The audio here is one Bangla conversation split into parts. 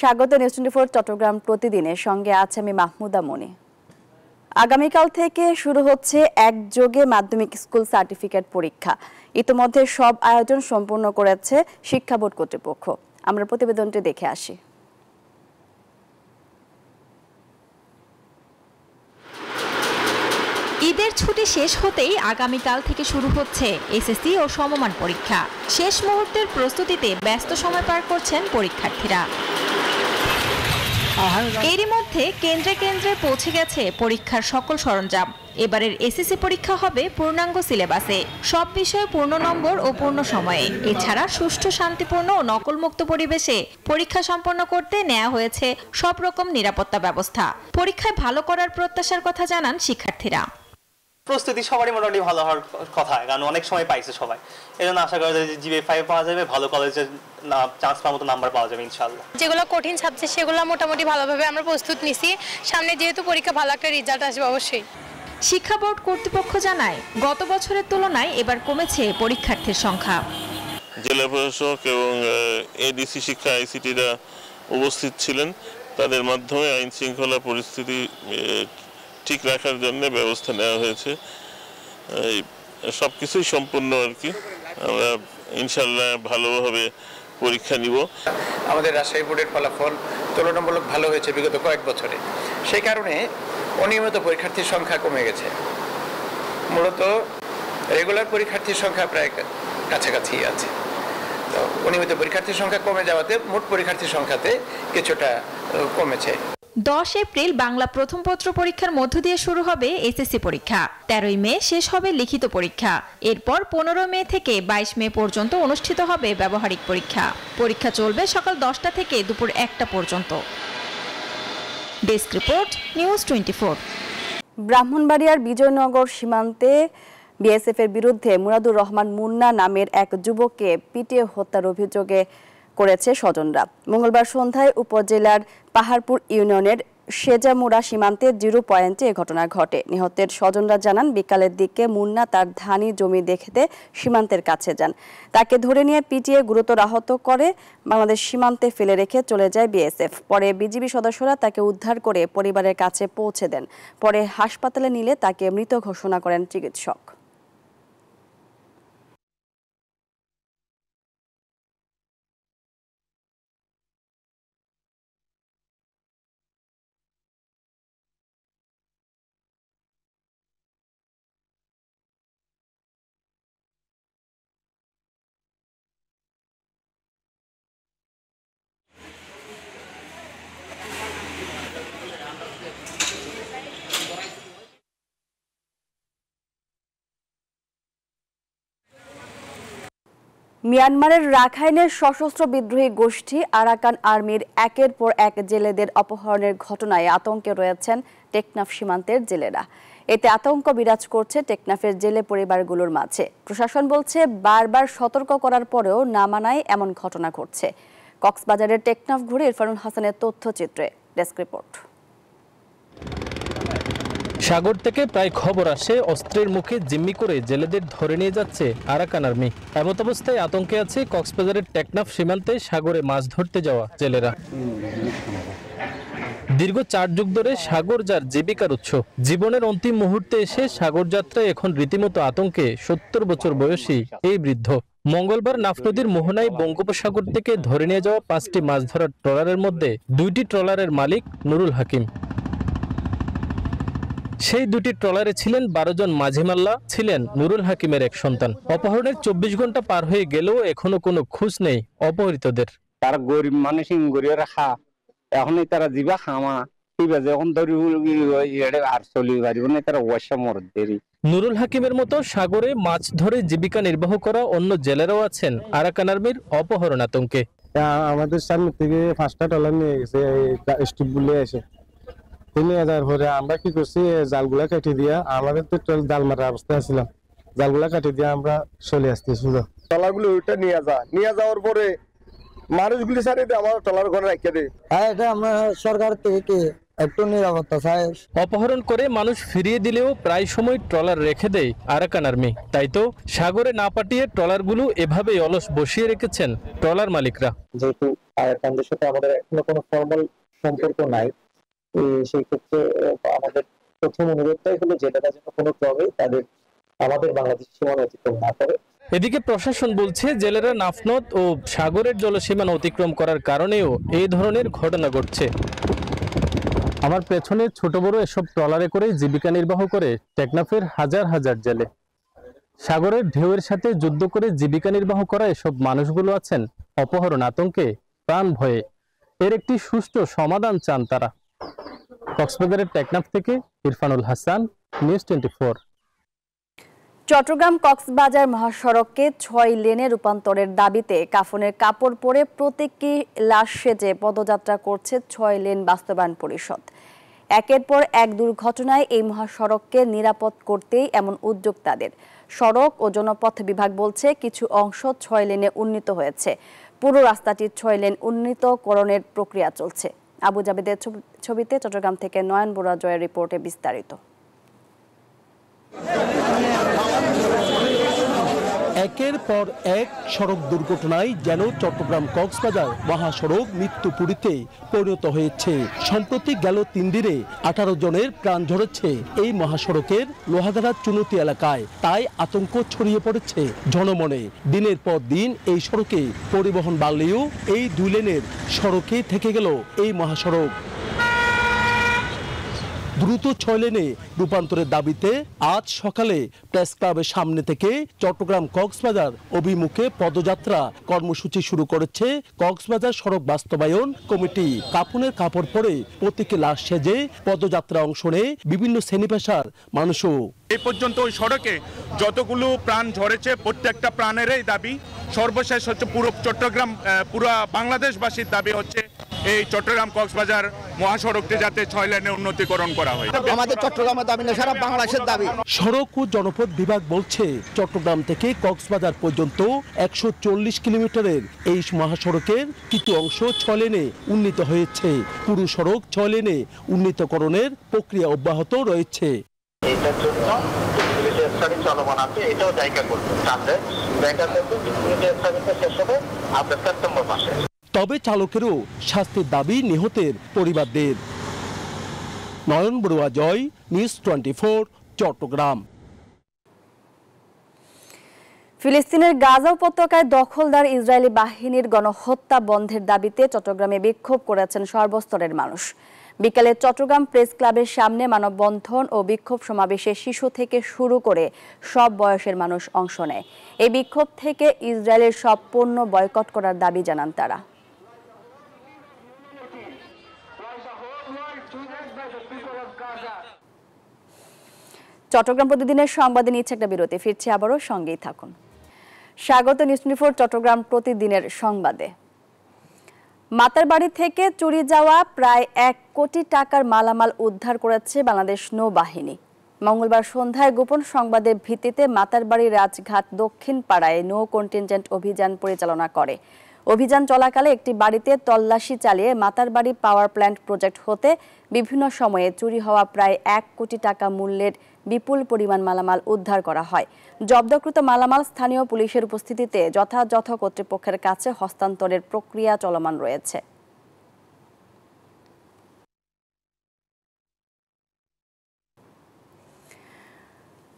স্বাগত নিউজ 24 চট্টগ্রাম প্রতিদিনের সঙ্গে আছে আমি মাহমুদা মনি। আগামীকাল থেকে শুরু হচ্ছে একযোগে মাধ্যমিক স্কুল সার্টিফিকেট পরীক্ষা। ইতিমধ্যে সব আয়োজন সম্পূর্ণ করেছে শিক্ষা বোর্ড কর্তৃপক্ষ। আমরা প্রতিবেদনটি দেখে আসি। ঈদের ছুটি শেষ হতেই আগামীকাল থেকে শুরু হচ্ছে এসএসসি ও সমমান পরীক্ষা। শেষ মুহূর্তের প্রস্তুতিতে ব্যস্ত সময় পার করছেন পরীক্ষার্থীরা। এরই মধ্যে কেন্দ্রে কেন্দ্রে পৌঁছে গেছে পরীক্ষার সকল সরঞ্জাম। এবারের এসএসসি পরীক্ষা হবে পূর্ণাঙ্গ সিলেবাসে, সব বিষয়ে পূর্ণ নম্বর ও পূর্ণ সময়ে। এছাড়া সুষ্ঠু, শান্তিপূর্ণ ও নকলমুক্ত পরিবেশে পরীক্ষা সম্পন্ন করতে নেওয়া হয়েছে সব রকম নিরাপত্তা ব্যবস্থা। পরীক্ষায় ভালো করার প্রত্যাশার কথা জানান শিক্ষার্থীরা। প্রস্তুতি সবারই মোটামুটি ভালো হওয়ার কথা, কারণ অনেক সময় পাইছে সবাই। এই জন্য আশা করা যায় যে জিপিএ 5 পাওয়া যাবে, ভালো কলেজে চান্স পাওয়ার মতো নাম্বার পাওয়া যাবে ইনশাআল্লাহ। যেগুলো কঠিন সাবজেক্ট সেগুলো মোটামুটি ভালোভাবে আমরা প্রস্তুত নিছি। সামনে যেহেতু পরীক্ষা, ভালো একটা রেজাল্ট আসবে অবশ্যই। শিক্ষা বোর্ড কর্তৃপক্ষ জানায়, গত বছরের তুলনায় এবার কমেছে পরীক্ষার্থীর সংখ্যা। জেলা প্রশাসক এবং এডিসি শিক্ষা আইসিটিরা উপস্থিত ছিলেন। তাদের মাধ্যমে আইন শৃঙ্খলা পরিস্থিতি ঠিক রাখার জন্য ব্যবস্থা নেওয়া হয়েছে। সবকিছুই সম্পূর্ণ আর কি। আমরা ইনশাল্লাহ ভালোভাবে পরীক্ষা নিব। আমাদের রাজশাহী বোর্ডের ফলাফল তুলনামূলক ভালো হয়েছে বিগত কয়েক বছরে। সেই কারণে অনিয়মিত পরীক্ষার্থীর সংখ্যা কমে গেছে। মূলত রেগুলার পরীক্ষার্থীর সংখ্যা প্রায় কাছাকাছি আছে। তো অনিয়মিত পরীক্ষার্থীর সংখ্যা কমে যাওয়াতে মোট পরীক্ষার্থীর সংখ্যাতে কিছুটা কমেছে। 10 এপ্রিল বাংলা প্রথম পত্র পরীক্ষার মধ্য দিয়ে শুরু হবে এসএসসি পরীক্ষা। 13 মে শেষ হবে লিখিত পরীক্ষা। এরপর 15 মে থেকে 22 মে পর্যন্ত অনুষ্ঠিত হবে ব্যবহারিক পরীক্ষা। পরীক্ষা চলবে সকাল 10টা থেকে দুপুর 1টা পর্যন্ত। Desk report, news 24। ব্রাহ্মণবাড়িয়ার বিজয়নগর সীমান্তে বিএসএফ এর বিরুদ্ধে মুরাদুর রহমান মুন্না নামের এক যুবককে পিটিয়ে হত্যার অভিযোগে করেছে স্বজনরা। মঙ্গলবার সন্ধ্যায় উপজেলার পাহাড়পুর ইউনিয়নের সেজামুড়া সীমান্তে 0 পয়েন্টে এ ঘটনা ঘটে। নিহতের স্বজনরা জানান, বিকালের দিকে মুন্না তার ধানি জমি দেখতে সীমান্তের কাছে যান। তাকে ধরে নিয়ে পিটিয়ে গুরুতর আহত করে বাংলাদেশ সীমান্তে ফেলে রেখে চলে যায় বিএসএফ। পরে বিজিবি সদস্যরা তাকে উদ্ধার করে পরিবারের কাছে পৌঁছে দেন। পরে হাসপাতালে নিলে তাকে মৃত ঘোষণা করেন চিকিৎসক। মিয়ানমারের রাখাইনের সশস্ত্র বিদ্রোহী গোষ্ঠী আরাকান আর্মির একের পর এক জেলেদের অপহরণের ঘটনায় আতঙ্কে রয়েছেন টেকনাফ সীমান্তের জেলেরা। এতে আতঙ্ক বিরাজ করছে টেকনাফের জেলে পরিবারগুলোর মাঝে। প্রশাসন বলছে, বারবার সতর্ক করার পরেও না মানায় এমন ঘটনা ঘটছে। কক্সবাজারের টেকনাফ ঘুরে ইরফানুল হাসানের তথ্যচিত্রে। Desk report. সাগর থেকে প্রায় খবর আসে, অস্ত্রের মুখে জিম্মি করে জেলেদের ধরে নিয়ে যাচ্ছে আরাকান আর্মি। এমত অবস্থায় আতঙ্কে আছে কক্সবাজারের টেকনাফ সীমান্তে সাগরে মাছ ধরতে যাওয়া জেলেরা। দীর্ঘ 4 যুগ ধরে সাগর যার জীবিকার উৎস, জীবনের অন্তিম মুহূর্তে এসে সাগর যাত্রায় এখন রীতিমতো আতঙ্কে 70 বছর বয়সী এই বৃদ্ধ। মঙ্গলবার নাফ নদীর মোহনায় বঙ্গোপসাগর থেকে ধরে নিয়ে যাওয়া 5টি মাছ ধরার ট্রলারের মধ্যে 2টি ট্রলারের মালিক নুরুল হাকিম। সেই 2টি ট্রলারে ছিলেন 12 জন মাঝিমাল্লা, ছিলেন নুরুল হাকিমের এক সন্তান। অপহরণের 24 ঘন্টা পার হয়ে গেলেও এখনো কোনো খোঁজ নেই অপহৃতদের। তারা গরিব মানুষ গড়িয়ে রাখা, এখনই তারা জিবা খামা যখন ধরি আর চলি পারিব না, তারা ওয়াসা মর দেরি। নুরুল হাকিমের মতো সাগরে মাছ ধরে জীবিকা নির্বাহ করা অন্য জেলেরাও আছেন আরাকান আর্মির অপহরণ আতঙ্কে। আমাদের সামনে থেকে 5টা ট্রলার নিয়ে গেছে, স্টিপ বলে এসে 3000 পরে আমরা কি করছি, জালগুলা কেটে দিয়া, আমাদের তো জাল মারার অবস্থায় ছিলাম, জালগুলা কেটে দিয়ে আমরা চলে আসতেছি। ট্রলারগুলো ওইটা নিয়ে যাওয়ার পরে মানুষগুলি সারিয়ে দিয়ে আমার ট্রলার ঘরে রেখে দেয়। হ্যাঁ, এটা আমরা সরকার থেকে একটু নিরাপত্তা চাই। অপহরণ করে মানুষ ফিরিয়ে দিলেও প্রায় সময় ট্রলার রেখে দেয় আরাকান আর্মি। তাই তো সাগরে না পাঠিয়ে ট্রলারগুলো এভাবেই অলস বসিয়ে রেখেছেন ট্রলার মালিকরা। যেহেতু তাদের সাথে আমাদের এখনো কোনো ফর্মাল সম্পর্ক নাই। সেই ক্ষেত্রে আমাদের প্রথম অনুরোধটাই হলো জেলেরা যেন কোনো ক্রমে তাদের আমাদের বাংলাদেশ সীমানা অতিক্রম না করে। এদিকে প্রশাসন বলছে জেলেরা নাফনদ ও সাগরের জলসীমানা অতিক্রম করার কারণেও এই ধরনের ঘটনা ঘটছে। আমার পেছনে ছোট বড় এসব ট্রলারে করে জীবিকা নির্বাহ করে টেকনাফের হাজার হাজার জেলে। সাগরের ঢেউয়ের সাথে যুদ্ধ করে জীবিকা নির্বাহ করা এসব মানুষগুলো আছেন অপহরণ আতঙ্কে, প্রাণ ভয়ে। এর একটি সুষ্ঠু সমাধান চান তারা। কক্সবাজারের টেকনাফ থেকে ইরফানুল হাসান, নিউজ 24। চট্টগ্রাম কক্সবাজার মহাসড়ককে 6 লেনে রূপান্তরের দাবিতে কাফনের কাপড় পরে প্রতীকী লাশ সেজে পদযাত্রা করছে 6 লেন বাস্তবায়ন পরিষদ। একের পর এক দুর্ঘটনায় এই মহাসড়ককে নিরাপদ করতেই এমন উদ্যোগ তাদের। সড়ক ও জনপথ বিভাগ বলছে কিছু অংশ 6 লেনে উন্নীত হয়েছে। পুরো রাস্তাটি 6 লেন উন্নীতকরণের প্রক্রিয়া চলছে। আবু জাবেদের ছবিতে চট্টগ্রাম থেকে নয়ন বড়ুয়া জয়ের রিপোর্টে বিস্তারিত। একের পর এক সড়ক দুর্ঘটনায় যেন চট্টগ্রাম কক্সবাজার মহাসড়ক মৃত্যুপুরীতে পরিণত হয়েছে। সম্প্রতি গেল 3 দিনে 18 জনের প্রাণ ঝরেছে এই মহাসড়কের লোহাগাড়া চুনতি এলাকায়। তাই আতঙ্ক ছড়িয়ে পড়েছে জনমনে। দিনের পর দিন এই সড়কে পরিবহন বাড়লেও এই 2 লেনের সড়কে থেকে গেল এই মহাসড়ক। দ্রুত 6 লেনে রূপান্তরের দাবিতে আজ সকালে প্রেস ক্লাবের সামনে থেকে চট্টগ্রাম কক্সবাজার অভিমুখে পদযাত্রা কর্মসূচি শুরু করেছে কক্সবাজার সড়ক বাস্তবায়ন কমিটি। কাফনের কাপড় পরে প্রতীকী লাশ সেজে পদযাত্রা অংশ নেয় বিভিন্ন শ্রেণী পেশার মানুষও। এই পর্যন্ত ওই সড়কে যতগুলো প্রাণ ঝরেছে প্রত্যেকটা প্রাণেরই দাবি সর্বশেষ হচ্ছে পুরো চট্টগ্রাম পুরো বাংলাদেশবাসীর দাবি হচ্ছে এই চট্টগ্রাম কক্সবাজার মহাসড়কটি যাতে 6 লেনে উন্নতিকরণ করা হয়। আমাদের চট্টগ্রামের দাবি না, সারা বাংলাদেশের দাবি। সড়ক ও জনপথ বিভাগ বলছে চট্টগ্রাম থেকে কক্সবাজার পর্যন্ত 140 কিলোমিটারের এই মহাসড়কের কিছু অংশ 6 লেনে উন্নীত হয়েছে। পুরো সড়ক 6 লেনে উন্নীতকরণের প্রক্রিয়া অব্যাহত রয়েছে। এটার জন্য ফিজিবিলিটি স্টাডি চলমান আছে, এটাও জায়গা করতে সামনে জায়গা করতে ফিজিবিলিটি স্টাডিটা শেষ হবে আপনার সেপ্টেম্বর মাসে। তবে চালকেরও শাস্তির দাবি নিহতের পরিবারদের। নয়ন বড়ুয়া জয়, নিউজ 24, চট্টগ্রাম। ফিলিস্তিনের গাজা উপত্যকায় দখলদার ইসরায়েলি বাহিনীর গণহত্যা বন্ধের দাবিতে চট্টগ্রামে বিক্ষোভ করেছেন সর্বস্তরের মানুষ। বিকালে চট্টগ্রাম প্রেস ক্লাবের সামনে মানববন্ধন ও বিক্ষোভ সমাবেশে শিশু থেকে শুরু করে সব বয়সের মানুষ অংশ নেয়। এই বিক্ষোভ থেকে ইসরায়েলের সব পণ্য বয়কট করার দাবি জানান তারা। চট্টগ্রাম প্রতিদিনের সংবাদে নিচ্ছে একটা বিরতি, ফিরছে আবারও, সঙ্গেই থাকুন। স্বাগত নিউজ 24 চট্টগ্রাম প্রতিদিনের সংবাদে। মাতারবাড়ি থেকে চুরি যাওয়া প্রায় 1 কোটি টাকার মালামাল উদ্ধার করেছে বাংলাদেশ নৌবাহিনী। মঙ্গলবার সন্ধ্যায় গোপন সংবাদের ভিত্তিতে মাতারবাড়ি রাজঘাট দক্ষিণ পাড়ায় নৌ কন্টিনজেন্ট অভিযান পরিচালনা করে। অভিযান চলাকালে একটি বাড়িতে তল্লাশি চালিয়ে মাতারবাড়ি পাওয়ার প্ল্যান্ট প্রজেক্ট হতে বিভিন্ন সময়ে চুরি হওয়া প্রায় 1 কোটি টাকা মূল্যের বিপুল পরিমাণ মালামাল উদ্ধার করা হয়। জব্দকৃত মালামাল স্থানীয় পুলিশের উপস্থিতিতে যথাযথ কর্তৃপক্ষের কাছে হস্তান্তরের প্রক্রিয়া চলমান রয়েছে।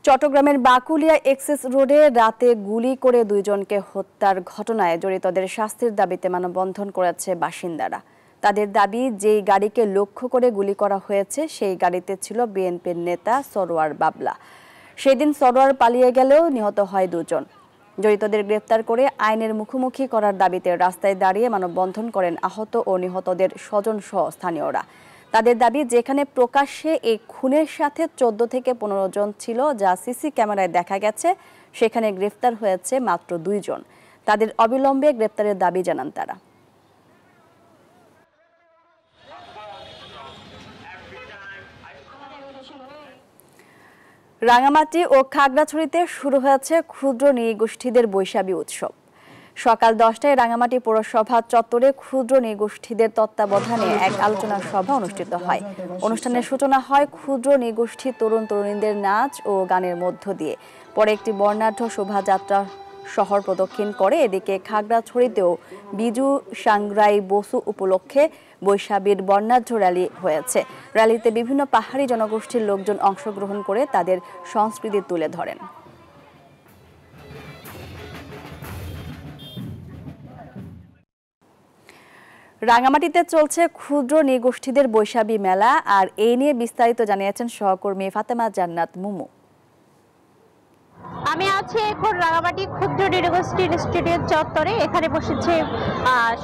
চট্টগ্রামের বাকুলিয়া এক্সেস রোডে রাতে গুলি করে 2 জনকে হত্যার ঘটনায় জড়িতদের শাস্তির দাবিতে মানববন্ধন করেছে বাসিন্দারা। তাদের দাবি, যেই গাড়িকে লক্ষ্য করে গুলি করা হয়েছে সেই গাড়িতে ছিল বিএনপির নেতা সরোয়ার বাবলা। সেদিন সরোয়ার পালিয়ে গেলেও নিহত হয় 2 জন। জড়িতদের গ্রেফতার করে আইনের মুখোমুখি করার দাবিতে রাস্তায় দাঁড়িয়ে মানববন্ধন করেন আহত ও নিহতদের স্বজনসহ স্থানীয়রা। তাদের দাবি, যেখানে প্রকাশ্যে এই খুনের সাথে 14 থেকে 15 জন ছিল যা সিসি ক্যামেরায় দেখা গেছে, সেখানে গ্রেফতার হয়েছে মাত্র 2 জন। তাদের অবিলম্বে গ্রেফতারের দাবি জানান তারা। রাঙামাটি ও খাগড়াছড়িতে শুরু হয়েছে ক্ষুদ্র নৃগোষ্ঠীদের বৈশাখী উৎসব। সকাল 10টায় রাঙামাটি পৌরসভা চত্বরে ক্ষুদ্র নৃগোষ্ঠীদের তত্ত্বাবধানে এক আলোচনা সভা অনুষ্ঠিত হয়। অনুষ্ঠানের সূচনা হয় ক্ষুদ্র নৃগোষ্ঠী তরুণ তরুণীদের নাচ ও গানের মধ্য দিয়ে। পরে একটি বর্ণাঢ্য শোভাযাত্রা শহর প্রদক্ষিণ করে। এদিকে খাগড়াছড়িতেও বিজু সাংগ্রাই বসু উপলক্ষে বৈশাখীর বর্ণাঢ্য র্যালি হয়েছে। র্যালিতে বিভিন্ন পাহাড়ি জনগোষ্ঠীর লোকজন অংশগ্রহণ করে তাদের সংস্কৃতি তুলে ধরেন। রাঙামাটিতে চলছে ক্ষুদ্র নৃগোষ্ঠীদের বৈশাখী মেলা, আর এই নিয়ে বিস্তারিত জানিয়েছেন সহকর্মী ফাতেমা জান্নাত মুমু। আমি আছি এখন রাঙামাটি ক্ষুদ্র নৃগোষ্ঠী ইনস্টিটিউট চত্বরে। এখানে বসেছে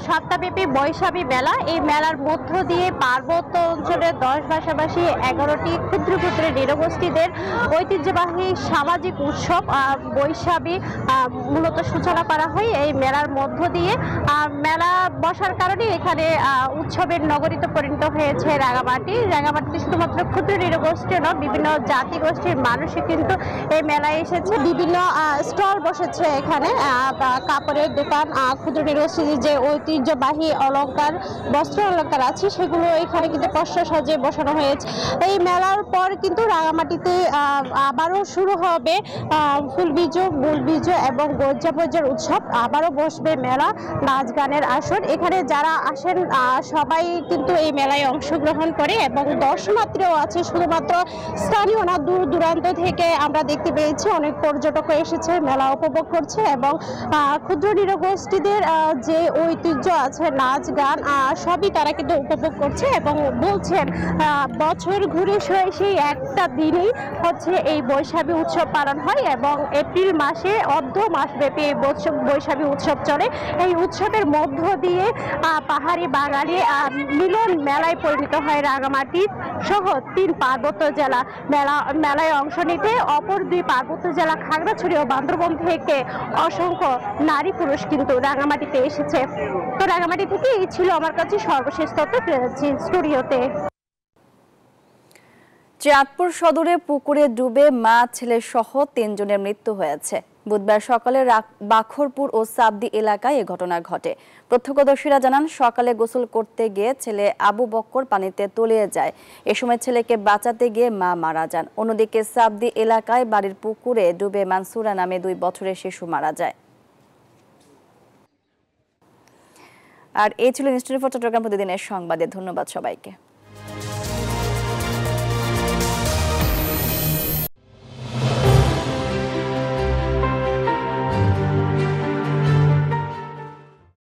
সপ্তাহব্যাপী বৈশাখী মেলা। এই মেলার মধ্য দিয়ে পার্বত্য অঞ্চলের 10 ভাষাভাষী 11টি ক্ষুদ্র ক্ষুদ্র নৃগোষ্ঠীদের ঐতিহ্যবাহী সামাজিক উৎসব বৈশাখী মূলত সূচনা করা হয়। এই মেলার মধ্য দিয়ে মেলা বসার কারণে এখানে উৎসবের নগরীতে পরিণত হয়েছে রাঙামাটি। রাঙামাটিতে শুধুমাত্র ক্ষুদ্র নৃগোষ্ঠী নয়, বিভিন্ন জাতিগোষ্ঠীর মানুষই কিন্তু এই মেলায় এসেছে। বিভিন্ন স্টল বসেছে এখানে, কাপড়ের দোকান, ক্ষুদ্র নৃগোষ্ঠীর যে ঐতিহ্যবাহী অলংকার, বস্ত্র অলংকার আছে সেগুলো এখানে কিন্তু পসরা সাজিয়ে বসানো হয়েছে। এই মেলার পর কিন্তু রাঙামাটিতে আবারও শুরু হবে ফুলবিজু, মূলবিজু এবং গজ্জাপজ্জার উৎসব। আবারও বসবে মেলা, নাচ গানের আসর। এখানে যারা আসেন সবাই কিন্তু এই মেলায় অংশগ্রহণ করে এবং দর্শনার্থীও আছে, শুধুমাত্র স্থানীয় না, দূর দূরান্ত থেকে আমরা দেখতে পেয়েছি অনেক পর্যটক এসেছে, মেলা উপভোগ করছে এবং ক্ষুদ্র নৃগোষ্ঠীদের যে ঐতিহ্য আছে, নাচ গান, সবই তারা কিন্তু উপভোগ করছে এবং বলছেন বছর ঘুরে সেই একটা দিনই হচ্ছে এই বৈশাখী উৎসব পালন হয় এবং এপ্রিল মাসে অর্ধ মাসব্যাপী এই বৈশাখী উৎসব চলে। এই উৎসবের মধ্য দিয়ে পাহাড়ি বাঙালি মিলন মেলায় পরিণত হয় রাঙামাটি সহ 3 পার্বত্য জেলা। মেলায় অংশ নিতে অপর 2 পার্বত্য জেলা খাগড়াছড়ি ও বান্দরবান থেকে অসংখ্য নারী পুরুষ কিন্তু রাঙামাটিতে এসেছে। তো রাঙামাটি থেকে এই ছিল আমার কাছে সর্বশেষ তথ্য। স্টুডিওতে চাঁদপুর সদরে পুকুরে ডুবে মা ছেলে সহ 3 জনের মৃত্যু হয়েছে। বুধবার সকালে বাখরপুর ও সাবদি এলাকায় এ ঘটনা ঘটে। প্রত্যক্ষদর্শীরা জানান, সকালে গোসল করতে গিয়ে ছেলে আবু বক্কর পানিতে তলিয়ে যায়। এ সময় ছেলেকে বাঁচাতে গিয়ে মা মারা যান। অন্যদিকে সাবদি এলাকায় বাড়ির পুকুরে ডুবে মানসুরা নামে 2 বছরের শিশু মারা যায়। আর এই ছিল নিউজ 24 চট্টগ্রাম প্রতিদিনের সংবাদে। ধন্যবাদ সবাইকে।